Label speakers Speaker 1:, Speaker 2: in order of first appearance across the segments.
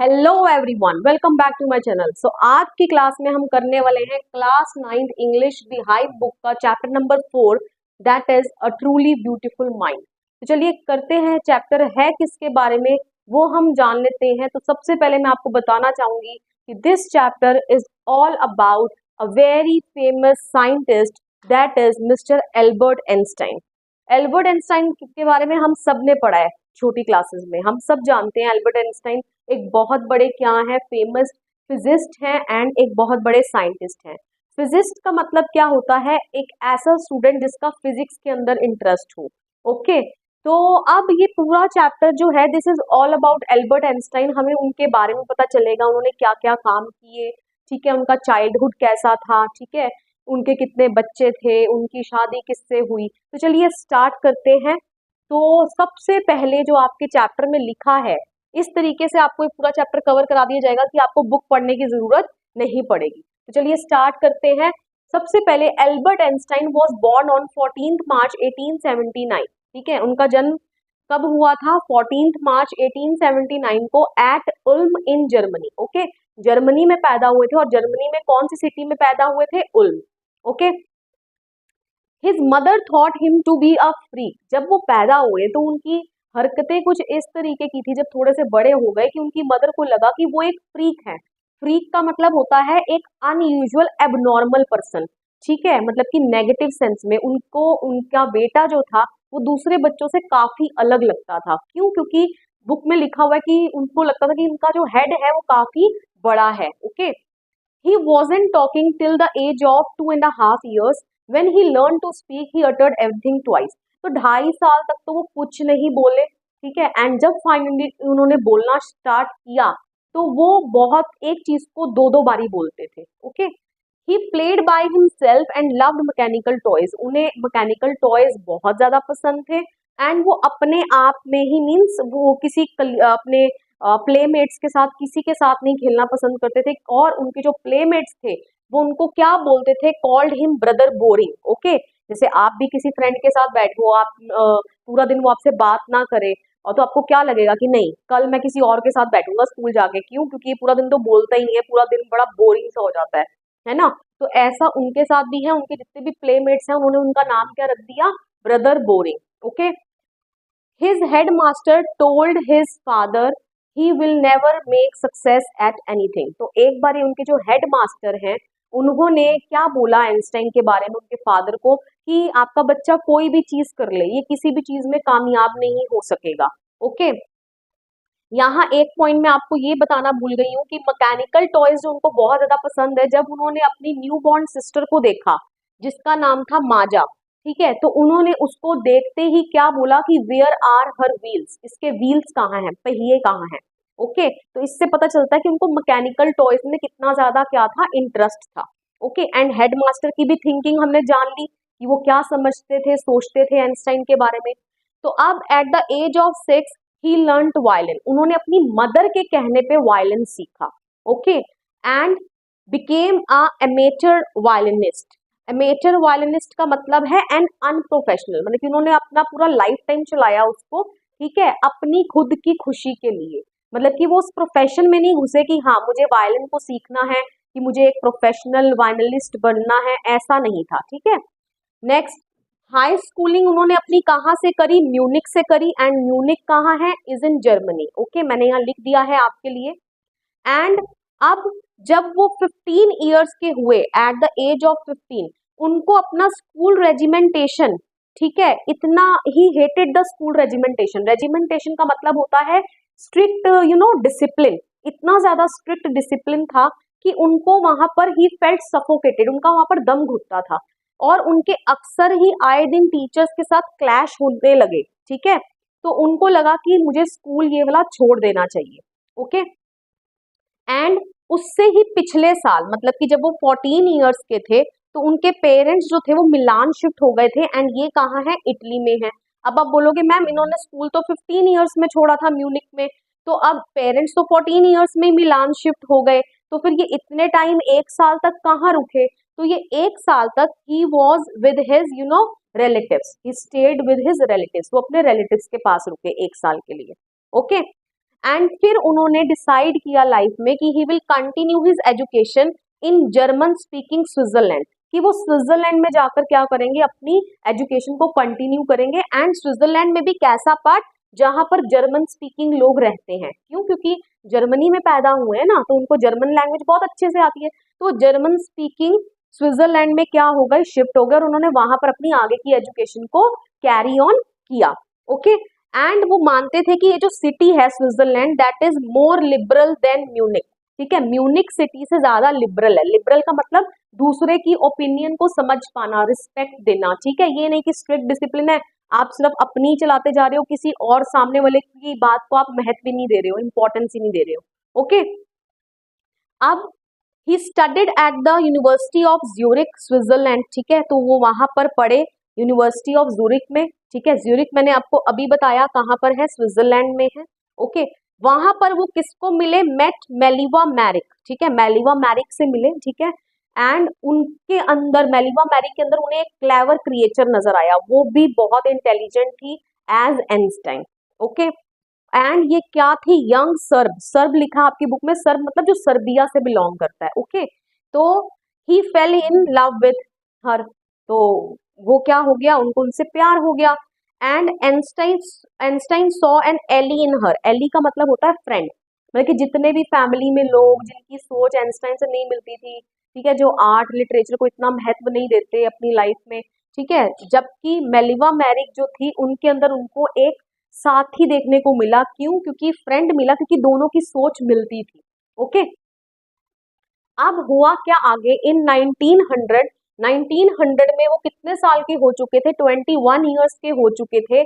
Speaker 1: Hello everyone, welcome back to my channel. So आज की class में हम करने वाले हैं class 9th English the hype book का chapter number 4, that is a truly beautiful mind. तो चलिए करते हैं, चैप्टर है किसके बारे में वो हम जान लेते हैं। तो सबसे पहले मैं आपको बताना चाहूंगी कि this chapter is all about a very famous scientist, that is mister Albert Einstein. Albert Einstein के बारे में हम सब ने पढ़ा है छोटी क्लासेस में, हम सब जानते हैं एल्बर्ट आइंस्टाइन एक बहुत बड़े क्या है, फेमस फिजिस्ट हैं एंड एक बहुत बड़े साइंटिस्ट हैं। फिजिस्ट का मतलब क्या होता है, एक ऐसा स्टूडेंट जिसका फिजिक्स के अंदर इंटरेस्ट हो। ओके, तो अब ये पूरा चैप्टर जो है this is all about Albert Einstein. हमें उनके बारे में पता चलेगा, उन्होंने क्या क्या काम किए, ठीक है, उनका चाइल्डहुड कैसा था, ठीक है, उनके कितने बच्चे थे, उनकी शादी किससे हुई। तो चलिए स्टार्ट करते हैं। तो सबसे पहले जो आपके चैप्टर में लिखा है, इस तरीके से आपको पूरा चैप्टर कवर करा दिया जाएगा कि आपको बुक पढ़ने की जरूरत नहीं पड़ेगी। तो चलिए स्टार्ट करते हैं। सबसे पहले Albert Einstein was born on 14 March 1879। ठीक है, उनका जन्म कब हुआ था? 14 मार्च 1879 को at Ulm in Germany. Okay, Germany में पैदा हुए थे, और जर्मनी में कौन सी सिटी में पैदा हुए थे? Ulm. Okay, his mother thought him to be a freak. जब वो पैदा हुए तो उनकी हरकतें कुछ इस तरीके की थी, जब थोड़े से बड़े हो गए, कि उनकी मदर को लगा कि वो एक फ्रीक है। फ्रीक का मतलब होता है एक अनयूजुअल एबनॉर्मल पर्सन। ठीक है, मतलब कि नेगेटिव सेंस में उनको उनका बेटा जो था वो दूसरे बच्चों से काफी अलग लगता था। क्यों? क्योंकि बुक में लिखा हुआ है कि उनको लगता था कि उनका जो हेड है वो काफी बड़ा है। Okay, he wasn't talking till the age of 2.5 years. When he learned to speak, he uttered everything twice. तो 2.5 साल तक तो वो कुछ नहीं बोले, ठीक है, एंड जब फाइनली उन्होंने बोलना स्टार्ट किया तो वो बहुत एक चीज को दो दो बारी बोलते थे। Okay, he played by himself and loved mechanical toys. उन्हें मैकेनिकल टॉयज बहुत ज्यादा पसंद थे, एंड वो अपने आप में ही मीन्स वो किसी अपने प्लेमेट्स के साथ, किसी के साथ नहीं खेलना पसंद करते थे। और उनके जो प्लेमेट्स थे वो उनको क्या बोलते थे? Called him brother boring. Okay, जैसे आप भी किसी फ्रेंड के साथ बैठो, आप पूरा दिन वो आपसे बात ना करे, और तो आपको क्या लगेगा कि नहीं, कल मैं किसी और के साथ बैठूंगा स्कूल जाके। क्यों? क्योंकि ये पूरा दिन तो बोलता ही नहीं है, पूरा दिन बड़ा बोरिंग सा हो जाता है ना। तो ऐसा उनके साथ भी है, उनके जितने भी प्लेमेट्स हैं उन्होंने उनका नाम क्या रख दिया? Brother boring. Okay, his headmaster told his father he will never make success at anything। तो एक बार उनके जो हेड मास्टर हैं उन्होंने क्या बोला आइंस्टाइन के बारे में उनके फादर को, कि आपका बच्चा कोई भी चीज कर ले, ये किसी भी चीज में कामयाब नहीं हो सकेगा। ओके, यहाँ एक पॉइंट में आपको ये बताना भूल गई हूँ कि मैकेनिकल टॉयज जो उनको बहुत ज्यादा पसंद है, जब उन्होंने अपनी न्यू बॉर्न सिस्टर को देखा जिसका नाम था माजा, ठीक है, तो उन्होंने उसको देखते ही क्या बोला कि वेयर आर हर व्हील्स, इसके व्हील्स कहाँ हैं, पहिए कहाँ हैं। ओके, तो इससे पता चलता है कि उनको मैकेनिकल टॉयज में कितना ज्यादा क्या था, इंटरेस्ट था। ओके, एंड हेडमास्टर की भी थिंकिंग हमने जान ली कि वो क्या समझते थे, सोचते थे आइंस्टाइन के बारे में। तो अब at the age of 6 he learned violin. उन्होंने अपनी मदर के कहने पे वायलिन सीखा। Okay, and became a amateur violinist. Amateur violinist का मतलब है एन अनप्रोफेशनल, मतलब कि उन्होंने अपना पूरा लाइफ टाइम चलाया उसको, ठीक है, अपनी खुद की खुशी के लिए। मतलब कि वो उस प्रोफेशन में नहीं घुसे कि हाँ मुझे वायलिन को सीखना है, कि मुझे एक प्रोफेशनल वायलिनिस्ट बनना है, ऐसा नहीं था। ठीक है, नेक्स्ट, हाई स्कूलिंग उन्होंने अपनी कहाँ से करी? म्यूनिक से करी, एंड म्यूनिक कहाँ है? Is in Germany. ओके, मैंने यहाँ लिख दिया है आपके लिए। एंड अब जब वो 15 ईयर्स के हुए, एट द एज ऑफ 15, उनको अपना स्कूल रेजिमेंटेशन, ठीक है, इतना ही hated the school regimentation. Regimentation का मतलब होता है स्ट्रिक्ट डिसिप्लिन। इतना ज्यादा स्ट्रिक्ट डिसिप्लिन था कि उनको वहां पर ही फेल्ट सफोकेटेड, उनका वहां पर दम घुटता था, और उनके अक्सर ही आए दिन टीचर्स के साथ क्लैश होने लगे। ठीक है, तो उनको लगा कि मुझे स्कूल ये वाला छोड़ देना चाहिए। ओके, एंड उससे ही पिछले साल, मतलब कि जब वो 14 ईयर्स के थे, तो उनके पेरेंट्स जो थे वो मिलान शिफ्ट हो गए थे, एंड ये कहाँ है? इटली में है। अब आप बोलोगे मैम इन्होंने स्कूल तो 15 ईयर्स में छोड़ा था म्यूनिक में, तो अब पेरेंट्स तो 14 ईयर्स में मिलान शिफ्ट हो गए, तो फिर ये इतने टाइम एक साल तक कहाँ रुके? तो ये एक साल तक he was with his relatives, he stayed with his relatives, वो अपने रिलेटिव्स के पास रुके एक साल के लिए। ओके, एंड फिर उन्होंने डिसाइड किया लाइफ में कि he will continue his education in German speaking Switzerland, कि वो स्विट्जरलैंड में जाकर क्या करेंगे, अपनी एजुकेशन को कंटिन्यू करेंगे। एंड स्विट्जरलैंड में भी कैसा पार्ट, जहां पर जर्मन स्पीकिंग लोग रहते हैं। क्यों? क्योंकि जर्मनी में पैदा हुए हैं ना, तो उनको जर्मन लैंग्वेज बहुत अच्छे से आती है। तो जर्मन स्पीकिंग स्विट्जरलैंड में क्या हो गए, शिफ्ट हो गए, और उन्होंने वहां पर अपनी आगे की एजुकेशन को कैरी ऑन किया। ओके, एंड वो मानते थे कि ये जो सिटी है Switzerland, that is more liberal than Munich. ठीक है, म्यूनिक सिटी से ज्यादा लिबरल है। लिबरल का मतलब दूसरे की ओपिनियन को समझ पाना, रिस्पेक्ट देना। ठीक है, ये नहीं कि स्ट्रिक्ट डिसिप्लिन है, आप सिर्फ अपनी चलाते जा रहे हो, किसी और सामने वाले की बात को आप महत्व नहीं दे रहे हो, इंपॉर्टेंस ही नहीं दे रहे हो। ओके, अब he studied at the university of Zurich Switzerland. ठीक है, तो वो वहां पर पढ़े यूनिवर्सिटी ऑफ ज्यूरिक में। ठीक है, ज्यूरिक मैंने आपको अभी बताया कहाँ पर है, स्विट्जरलैंड में है। ओके, वहां पर वो किसको मिले, मेट मेलिवा मैरिक। ठीक है, मेलिवा मैरिक से मिले। ठीक है, एंड उनके अंदर, मेलिवा मैरिक के अंदर उन्हें एक क्लेवर क्रिएचर नजर आया, वो भी बहुत इंटेलिजेंट थी एज आइंस्टाइन। ओके, एंड ये क्या थी, यंग सर्ब। सर्ब लिखा आपकी बुक में, सर्ब मतलब जो सर्बिया से बिलोंग करता है। ओके, तो he fell in love with her, तो वो क्या हो गया, उनको उनसे प्यार हो गया। And Einstein saw an ally in her. Ally का मतलब होता है फ्रेंड, मतलब कि जितने भी फैमिली में लोग जिनकी सोच एंस्टाइन से नहीं मिलती थी, ठीक है, जो आर्ट लिटरेचर को इतना महत्व नहीं देते अपनी लाइफ में, ठीक है, जबकि मेलिवा मैरिक जो थी उनके अंदर उनको एक साथी देखने को मिला। क्यों? क्योंकि फ्रेंड मिला, क्योंकि दोनों की सोच मिलती थी। ओके, अब हुआ क्या आगे, इन 1900 में वो कितने साल के हो चुके थे, 21 ईयर्स के हो चुके थे।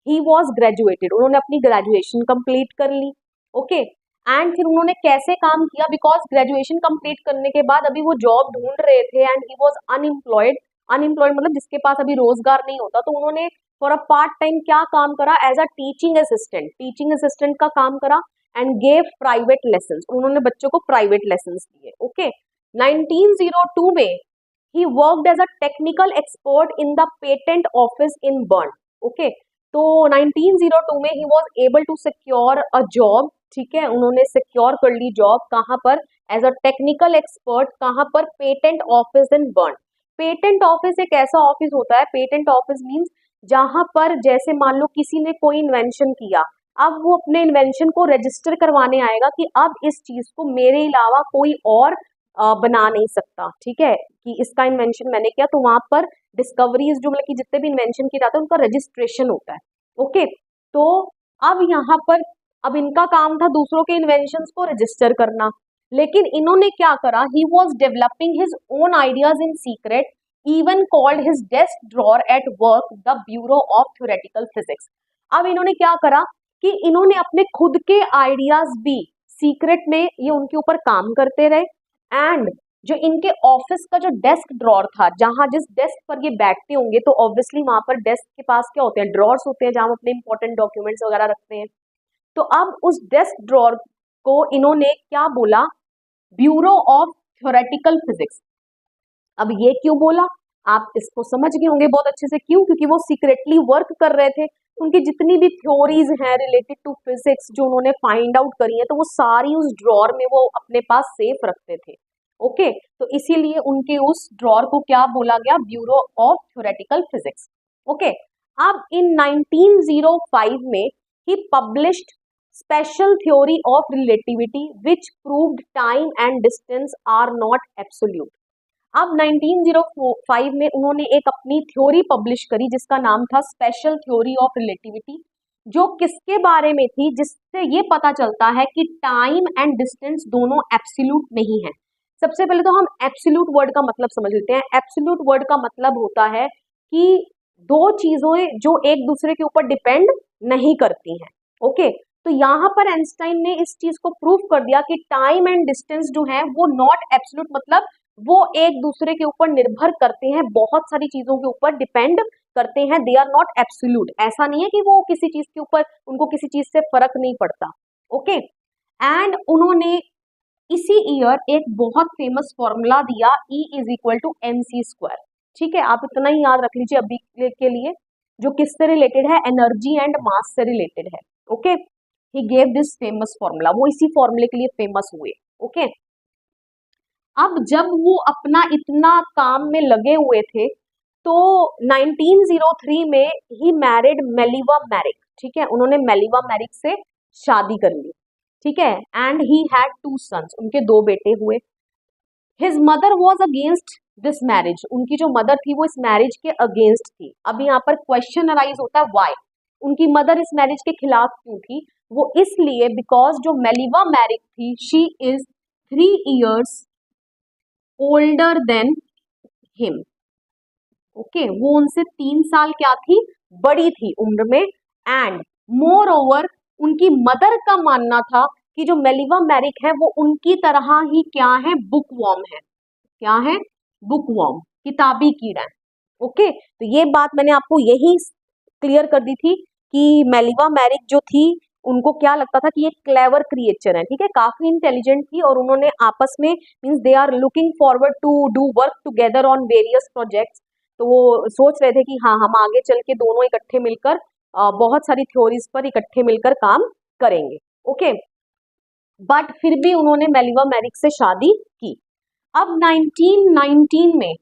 Speaker 1: ही वॉज ग्रेजुएटेड, उन्होंने अपनी ग्रेजुएशन कंप्लीट कर ली। ओके, एंड फिर उन्होंने कैसे काम किया, बिकॉज ग्रेजुएशन कंप्लीट करने के बाद अभी वो जॉब ढूंढ रहे थे and he was unemployed. Unemployed मतलब जिसके पास अभी रोजगार नहीं होता, तो उन्होंने फॉर अ पार्ट टाइम क्या काम करा, as a teaching assistant. Teaching assistant का काम करा एंड गेव प्राइवेट लेसन्स, उन्होंने बच्चों को प्राइवेट लेसन्स दिए। ओके, 1902 में he worked as a technical expert in the patent office in Bern. Okay, तो 1902 में he was able to secure a job. ठीक है, उन्होंने सिक्योर कर ली जॉब, कहाँ पर, एज अ टेक्निकल एक्सपर्ट, कहाँ पर, patent office in burn. Patent office एक ऐसा ऑफिस होता है, पेटेंट ऑफिस मीन्स जहां पर जैसे मान लो किसी ने कोई इन्वेंशन किया, अब वो अपने इन्वेंशन को रजिस्टर करवाने आएगा कि अब इस चीज को मेरे अलावा कोई और बना नहीं सकता। ठीक है, कि इसका इन्वेंशन मैंने किया, तो वहां पर डिस्कवरीज जो मतलब कि जितने भी इन्वेंशन किए जाते हैं उनका रजिस्ट्रेशन होता है। ओके, तो अब यहाँ पर, अब इनका काम था दूसरों के इन्वेंशंस को रजिस्टर करना, लेकिन इन्होंने क्या करा, he was developing his own ideas in secret, even called his desk drawer at work the bureau of theoretical physics. अब इन्होंने क्या करा कि इन्होंने अपने खुद के आइडियाज भी सीक्रेट में ये उनके ऊपर काम करते रहे। एंड जो इनके ऑफिस का जो डेस्क ड्रॉर था, जहां जिस डेस्क पर ये बैठते होंगे, तो ऑब्वियसली वहां पर डेस्क के पास क्या होते हैं, ड्रॉर्स होते हैं, जहां हम अपने इंपॉर्टेंट डॉक्यूमेंट्स वगैरह रखते हैं। तो अब उस डेस्क ड्रॉर को इन्होंने क्या बोला, ब्यूरो ऑफ थ्योरेटिकल फिजिक्स। अब ये क्यों बोला, आप इसको समझ गए होंगे बहुत अच्छे से। क्यों? क्योंकि वो सीक्रेटली वर्क कर रहे थे, उनकी जितनी भी थ्योरीज हैं रिलेटेड टू फिजिक्स जो उन्होंने फाइंड आउट करी है, तो वो सारी उस ड्रॉर में वो अपने पास सेफ रखते थे। ओके, तो इसीलिए उनके उस ड्रॉर को क्या बोला गया, bureau of theoretical physics. Okay, अब इन 1905 में ही published special theory of relativity which proved time and distance are not absolute. अब 1905 में उन्होंने एक अपनी थ्योरी पब्लिश करी जिसका नाम था स्पेशल थ्योरी ऑफ रिलेटिविटी, जो किसके बारे में थी, जिससे ये पता चलता है कि टाइम एंड डिस्टेंस दोनों एब्सोल्यूट नहीं है। सबसे पहले तो हम एब्सोल्यूट वर्ड का मतलब समझ लेते हैं। एब्सोल्यूट वर्ड का मतलब होता है कि दो चीजें जो एक दूसरे के ऊपर डिपेंड नहीं करती हैं। ओके, तो यहाँ पर आइंस्टाइन ने इस चीज को प्रूव कर दिया कि टाइम एंड डिस्टेंस जो है वो नॉट एब्सोल्यूट, मतलब वो एक दूसरे के ऊपर निर्भर करते हैं, बहुत सारी चीजों के ऊपर डिपेंड करते हैं, दे आर नॉट एब्सोल्यूट। ऐसा नहीं है कि वो किसी चीज के ऊपर उनको किसी चीज से फर्क नहीं पड़ता। ओके, एंड उन्होंने इसी ईयर एक बहुत फेमस फॉर्मूला दिया, E is equal to mc²। ठीक है, आप इतना ही याद रख लीजिए अभी के लिए, जो किससे रिलेटेड है, एनर्जी एंड मास से रिलेटेड है। Okay, he gave this famous formula, वो इसी फॉर्मूले के लिए फेमस हुए। ओके, अब जब वो अपना इतना काम में लगे हुए थे तो 1903 में ही मैरिड मेलिवा मैरिक, ठीक है, उन्होंने मेलिवा मैरिक से शादी कर ली, ठीक है, एंड ही हैड 2 सन्स, उनके 2 बेटे हुए। His mother was against this marriage, उनकी जो मदर थी वो इस मैरिज के अगेंस्ट थी। अब यहाँ पर क्वेश्चन अराइज होता है व्हाई उनकी मदर इस मैरिज के खिलाफ क्यों थी? वो इसलिए बिकॉज जो मेलिवा मैरिक थी she is 3 years older than him. Okay, वो उनसे 3 साल क्या थी, बड़ी थी उम्र में। एंड मोर ओवर उनकी मदर का मानना था कि जो मेलिवा मैरिक है वो उनकी तरह ही क्या है, बुक वॉर्म है। क्या है? बुक वॉर्म, किताबी कीड़ा है। ओके, तो ये बात मैंने आपको यही क्लियर कर दी थी कि मेलिवा मैरिक जो थी उनको क्या लगता था कि ये क्लेवर क्रिएचर है, ठीक है, काफी इंटेलिजेंट थी और उन्होंने आपस में means they are looking forward to do work together on various projects. तो वो सोच रहे थे कि हाँ हम आगे चल के दोनों इकट्ठे मिलकर बहुत सारी थ्योरीज पर इकट्ठे मिलकर काम करेंगे। ओके, बट फिर भी उन्होंने मेलिवा मैरिक से शादी की। अब 1919 में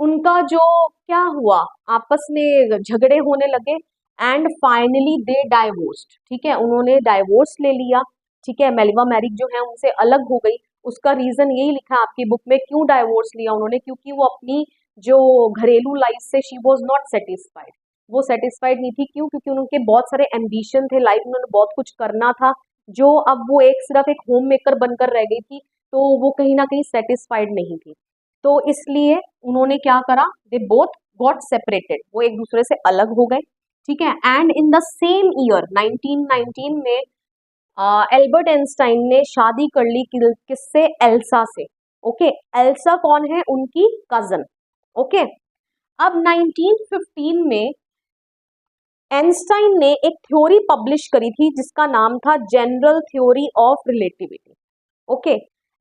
Speaker 1: उनका जो क्या हुआ, आपस में झगड़े होने लगे एंड फाइनली दे डाइवोर्स्ड, ठीक है, उन्होंने डाइवोर्स ले लिया, ठीक है, मेलिवा मैरिक जो है उनसे अलग हो गई। उसका रीजन यही लिखा है आपकी बुक में क्यों डाइवोर्स लिया उन्होंने, क्योंकि वो अपनी जो घरेलू लाइफ से शी वॉज नॉट सेटिस्फाइड, वो सेटिस्फाइड नहीं थी। क्यों? क्योंकि उनके बहुत सारे एम्बिशन थे लाइफ में, उन्होंने बहुत कुछ करना था, जो अब वो एक सिर्फ एक होम मेकर बनकर रह गई थी, तो वो कहीं ना कहीं सेटिस्फाइड नहीं थी। तो इसलिए उन्होंने क्या करा, दे बोथ गॉट सेपरेटेड, वो एक दूसरे से अलग हो गए, ठीक है। And in the same year 1919 में एल्बर्ट आइंस्टाइन ने शादी कर ली किससे, एल्सा से। ओके, एल्सा कौन है, उनकी कजन। ओके, अब 1915 में आइंस्टाइन ने एक थ्योरी पब्लिश करी थी जिसका नाम था general theory of relativity. Okay,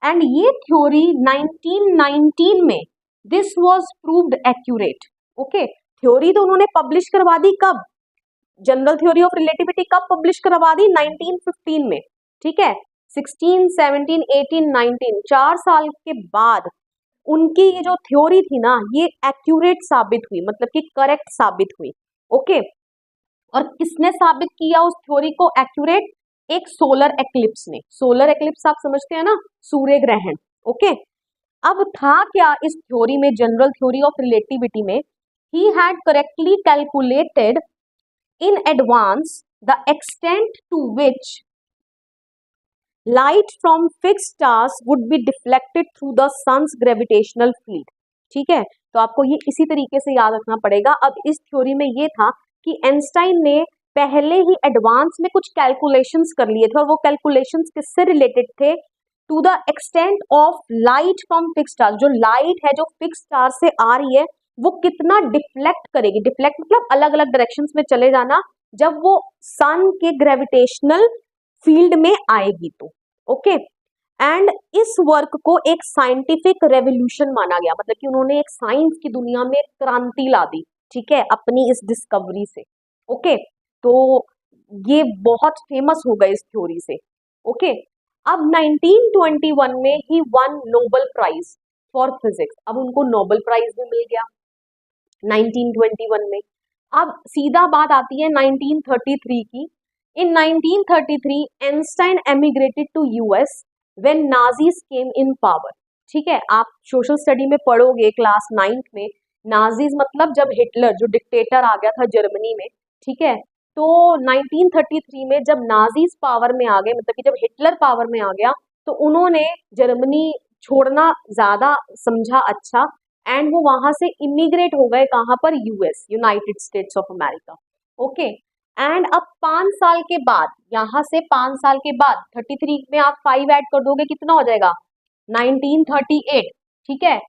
Speaker 1: and ये थ्योरी 1919 में this was proved accurate. Okay, theory तो उन्होंने पब्लिश करवा दी कब, जनरल थ्योरी ऑफ रिलेटिविटी कब पब्लिश करवा दी, 1915 में, ठीक है। 16, 17, 18, 19 4 साल के बाद उनकी ये जो थ्योरी थी ना ये एक्यूरेट साबित हुई, मतलब कि करेक्ट साबित हुई। ओके, और किसने साबित किया उस थ्योरी को एक्यूरेट, एक सोलर एक्लिप्स ने। सोलर एक्लिप्स आप समझते हैं ना, सूर्य ग्रहण। ओके, अब था क्या इस थ्योरी में, जनरल थ्योरी ऑफ रिलेटिविटी में, he had correctly calculated in advance the extent to which light from fixed stars would be deflected through the sun's gravitational field, ठीक है। तो आपको ये इसी तरीके से याद रखना पड़ेगा। अब इस थ्योरी में ये था कि आइंस्टाइन ने पहले ही एडवांस में कुछ कैलकुलेशंस कर लिए थे और वो कैलकुलेशंस किससे रिलेटेड थे, to the extent of light from fix star, जो लाइट है जो फिक्स स्टार से आ रही है वो कितना डिफ्लेक्ट करेगी, डिफ्लेक्ट मतलब अलग अलग डायरेक्शंस में चले जाना, जब वो सन के ग्रेविटेशनल फील्ड में आएगी तो। ओके, एंड इस वर्क को एक साइंटिफिक रेवोल्यूशन माना गया, मतलब कि उन्होंने एक साइंस की दुनिया में क्रांति ला दी, ठीक है, अपनी इस डिस्कवरी से। ओके, तो ये बहुत फेमस हो गए इस थ्योरी से। ओके, अब 1921 में ही won Nobel Prize for physics, अब उनको नोबेल प्राइज भी मिल गया 1921 में। अब सीधा बात आती है 1933 की। In 1933 Einstein emigrated to US when Nazis came in power, ठीक है, आप सोशल स्टडी में पढ़ोगे क्लास 9th में, नाजीज मतलब जब हिटलर जो डिक्टेटर आ गया था जर्मनी में, ठीक है, तो 1933 में जब नाजीज पावर में आ गए, मतलब कि जब हिटलर पावर में आ गया, तो उन्होंने जर्मनी छोड़ना ज्यादा समझा अच्छा, एंड वो वहां से इमिग्रेट हो गए कहां पर, US, United states of America. Okay, and अब 5 साल के बाद, यहां से 5 साल के बाद 33 में आप 5 ऐड कर दोगे कितना हो जाएगा, 1938, ठीक है।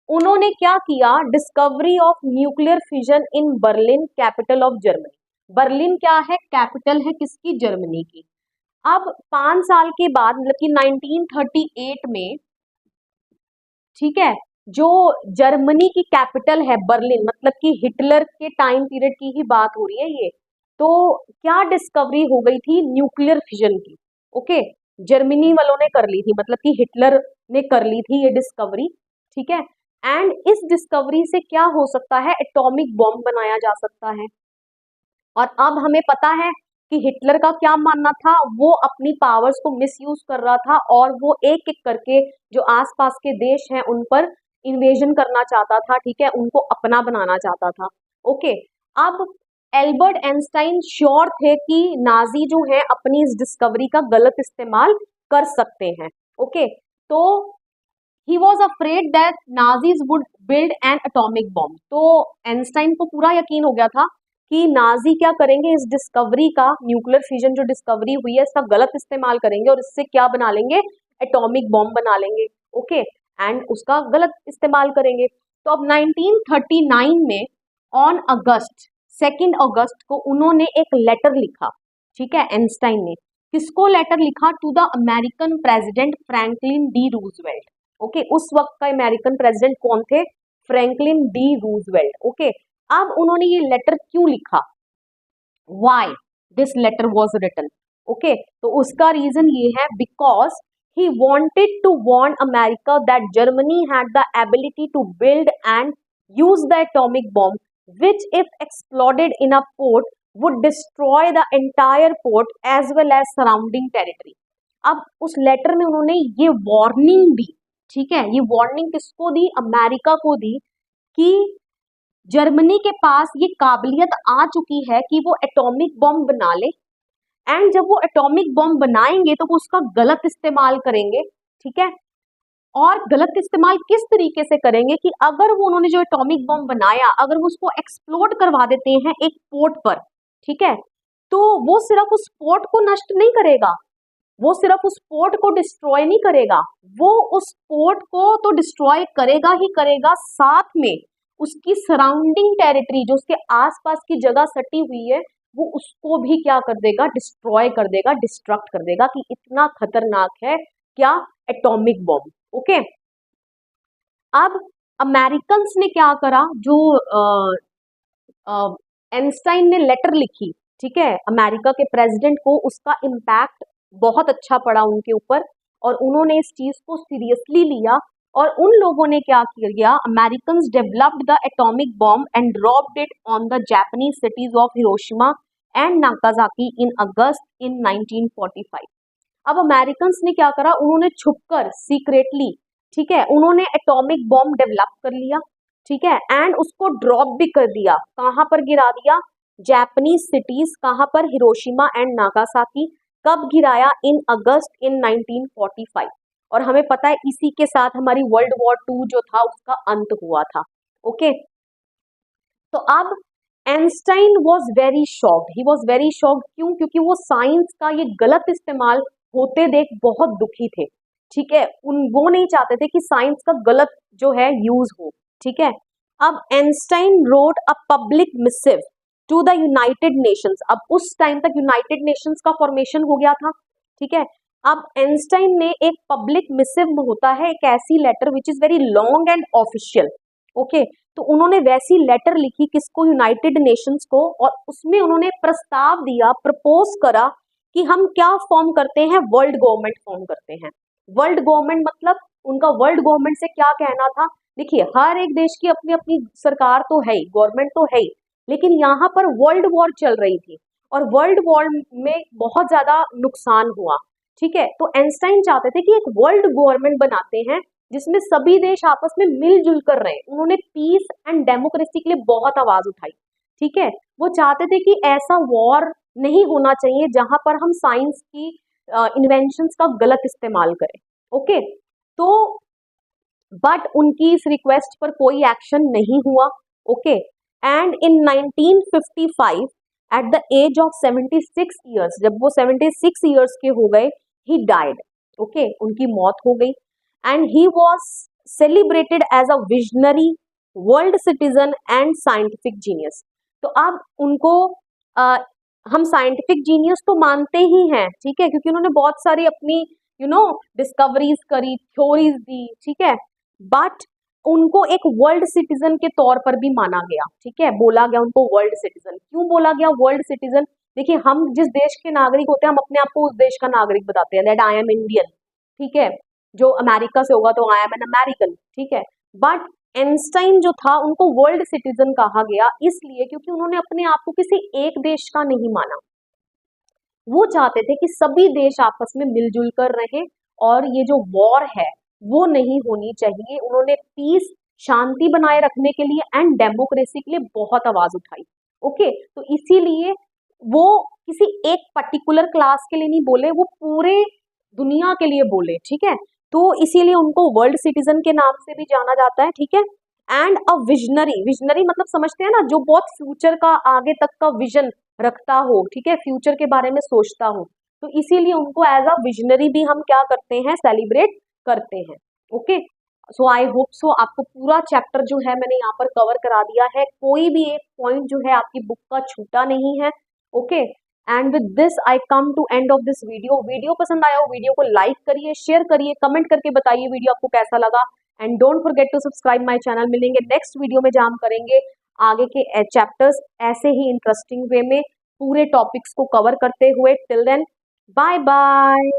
Speaker 1: उन्होंने क्या किया, discovery of nuclear fission in Berlin, capital of Germany. Berlin क्या है, कैपिटल है किसकी, जर्मनी की। अब 5 साल के बाद मतलब कि 1938 में, ठीक है, जो जर्मनी की कैपिटल है बर्लिन, मतलब कि हिटलर के टाइम पीरियड की ही बात हो रही है ये, तो क्या डिस्कवरी हो गई थी? न्यूक्लियर फिजन की। ओके, जर्मनी वालों ने कर ली थी, मतलब कि हिटलर ने कर ली थी ये डिस्कवरी, ठीक है। एंड इस डिस्कवरी से क्या हो सकता है? एटॉमिक बॉम्ब बनाया जा सकता है। और अब हमें पता है कि हिटलर का क्या मानना था, वो अपनी पावर्स को मिसयूज कर रहा था और वो एक एक करके जो आसपास के देश हैं उन पर इन्वेजन करना चाहता था, ठीक है, उनको अपना बनाना चाहता था। ओके, अब एल्बर्ट आइंस्टाइन श्योर थे कि नाजी जो है अपनी इस डिस्कवरी का गलत इस्तेमाल कर सकते हैं। ओके, तो he was afraid that Nazis would build an atomic bomb. तो आइंस्टाइन को पूरा यकीन हो गया था कि नाजी क्या करेंगे, इस डिस्कवरी का, न्यूक्लियर फिजन जो डिस्कवरी हुई है इसका गलत इस्तेमाल करेंगे और इससे क्या बना लेंगे? एटॉमिक बॉम्ब बना लेंगे। ओके, एंड उसका गलत इस्तेमाल करेंगे। तो अब 1939 में ऑन अगस्त 2 अगस्त को उन्होंने एक लेटर लिखा, ठीक है, आइंस्टाइन ने। किसको लेटर लिखा? To the American president Franklin D Roosevelt. Okay, उस वक्त का अमेरिकन प्रेसिडेंट कौन थे? Franklin D Roosevelt. ओके, अब उन्होंने ये लेटर क्यों लिखा? Why this letter was written? Okay, तो उसका रीजन ये है, because he wanted to warn America that Germany had the ability to build and use the atomic bomb, which if exploded in a port would destroy the entire port as well as surrounding territory. अब उस letter में उन्होंने ये warning दी, ठीक है, ये warning किसको दी? America को दी कि जर्मनी के पास ये काबिलियत आ चुकी है कि वो एटॉमिक बॉम्ब बना ले, एंड जब वो एटॉमिक बॉम्ब बनाएंगे तो वो उसका गलत इस्तेमाल करेंगे, ठीक है। और गलत इस्तेमाल किस तरीके से करेंगे कि अगर वो उन्होंने जो एटॉमिक बॉम्ब बनाया, अगर वो उसको एक्सप्लोड करवा देते हैं एक पोर्ट पर, ठीक है, तो वो सिर्फ उस पोर्ट को नष्ट नहीं करेगा, वो सिर्फ उस पोर्ट को डिस्ट्रॉय नहीं करेगा, वो उस पोर्ट को तो डिस्ट्रॉय करेगा ही करेगा, साथ में उसकी सराउंडिंग टेरिटरी, जो उसके आसपास की जगह सटी हुई है, वो उसको भी क्या कर देगा? डिस्ट्रॉय कर देगा, डिस्ट्रक्ट कर देगा, कि इतना खतरनाक है क्या? Atomic bomb. ओके, अब अमेरिकन ने क्या करा? जो आइंस्टाइन ने लेटर लिखी, ठीक है, अमेरिका के प्रेसिडेंट को, उसका इम्पैक्ट बहुत अच्छा पड़ा उनके ऊपर और उन्होंने इस चीज को सीरियसली लिया और उन लोगों ने क्या किया? American developed the atomic bomb and dropped it on the Japanese cities of Hiroshima and Nagasaki in August in 1945। अब अमेरिकन ने क्या करा? उन्होंने छुपकर सीक्रेटली, ठीक है, उन्होंने एटॉमिक बॉम्ब डेवलप कर लिया, ठीक है, एंड उसको ड्रॉप भी कर दिया। कहां पर गिरा दिया? जापानीज सिटीज, कहां पर? Hiroshima and Nagasaki. कब गिराया? इन अगस्त इन 1945। और हमें पता है इसी के साथ हमारी वर्ल्ड वॉर 2 जो था उसका अंत हुआ था। ओके, तो अब Einstein was very shocked, he was very shocked. क्यों? क्योंकि वो साइंस का ये गलत इस्तेमाल होते देख बहुत दुखी थे, ठीक है, वो नहीं चाहते थे कि साइंस का गलत जो है यूज हो, ठीक है। अब Einstein wrote a public missive to the United Nations. अब उस टाइम तक यूनाइटेड नेशंस का फॉर्मेशन हो गया था, ठीक है। अब आइंस्टाइन ने एक पब्लिक मिसिव होता है, एक ऐसी letter which is very long and official, okay, तो उन्होंने वैसी लेटर लिखी किसको? यूनाइटेड नेशंस को, और उसमें उन्होंने प्रस्ताव दिया, प्रपोज करा कि हम क्या फॉर्म करते हैं? वर्ल्ड गवर्नमेंट फॉर्म करते हैं। वर्ल्ड गवर्नमेंट मतलब उनका वर्ल्ड गवर्नमेंट से क्या कहना था? देखिए, हर एक देश की अपनी अपनी सरकार तो है ही, गवर्नमेंट तो है ही, लेकिन यहाँ पर वर्ल्ड वॉर चल रही थी और वर्ल्ड वॉर में बहुत ज्यादा नुकसान हुआ, ठीक है। तो आइंस्टाइन चाहते थे कि एक वर्ल्ड गवर्नमेंट बनाते हैं जिसमें सभी देश आपस में मिलजुल कर रहे। उन्होंने पीस एंड डेमोक्रेसी के लिए बहुत आवाज उठाई, ठीक है। वो चाहते थे कि ऐसा वॉर नहीं होना चाहिए जहां पर हम साइंस की इन्वेंशंस का गलत इस्तेमाल करें। ओके, तो बट उनकी इस रिक्वेस्ट पर कोई एक्शन नहीं हुआ। Okay, and in 1955 at the age of 76 years, जब वो 76 ईयर्स के हो गए, ही डाइड। ओके, उनकी मौत हो गई and he was celebrated as a visionary, world citizen and scientific genius. तो अब उनको हम साइंटिफिक जीनियस तो मानते ही हैं, ठीक है, क्योंकि उन्होंने बहुत सारी अपनी डिस्कवरीज करी, थ्योरीज दी, ठीक है, बट उनको एक वर्ल्ड सिटीजन के तौर पर भी माना गया, ठीक है, बोला गया उनको वर्ल्ड सिटीजन। क्यों बोला गया वर्ल्ड सिटीजन? देखिए, हम जिस देश के नागरिक होते हैं हम अपने आप को उस देश का नागरिक बताते हैं, दैट आई एम इंडियन, ठीक है। जो अमेरिका से होगा तो आई एम एन अमेरिकन, ठीक है। बट आइंस्टाइन जो था उनको वर्ल्ड सिटीजन कहा गया इसलिए क्योंकि उन्होंने अपने आप को किसी एक देश का नहीं माना। वो चाहते थे कि सभी देश आपस में मिलजुल कर रहें और ये जो वॉर है वो नहीं होनी चाहिए। उन्होंने पीस, शांति बनाए रखने के लिए एंड डेमोक्रेसी के लिए बहुत आवाज उठाई। ओके, तो इसीलिए वो किसी एक पर्टिकुलर क्लास के लिए नहीं बोले, वो पूरे दुनिया के लिए बोले, ठीक है। तो इसीलिए उनको वर्ल्ड सिटीजन के नाम से भी जाना जाता है, ठीक है। एंड अ विजनरी, विजनरी मतलब समझते हैं ना, जो बहुत फ्यूचर का, आगे तक का विजन रखता हो, ठीक है, फ्यूचर के बारे में सोचता हो। तो इसीलिए उनको एज अ विजनरी भी हम क्या करते हैं, सेलिब्रेट करते हैं। Okay, so I hope so आपको पूरा चैप्टर जो है मैंने यहाँ पर कवर करा दिया है, कोई भी एक पॉइंट जो है आपकी बुक का छूटा नहीं है। Okay, and with this I come to end of this video. Video पसंद आया हो वीडियो को लाइक करिए, शेयर करिए, कमेंट करके बताइए वीडियो आपको कैसा लगा। And don't forget to subscribe my channel. मिलेंगे नेक्स्ट वीडियो में जहाँ हम करेंगे आगे के चैप्टर्स ऐसे ही इंटरेस्टिंग वे में, पूरे टॉपिक्स को कवर करते हुए। Till then, bye bye.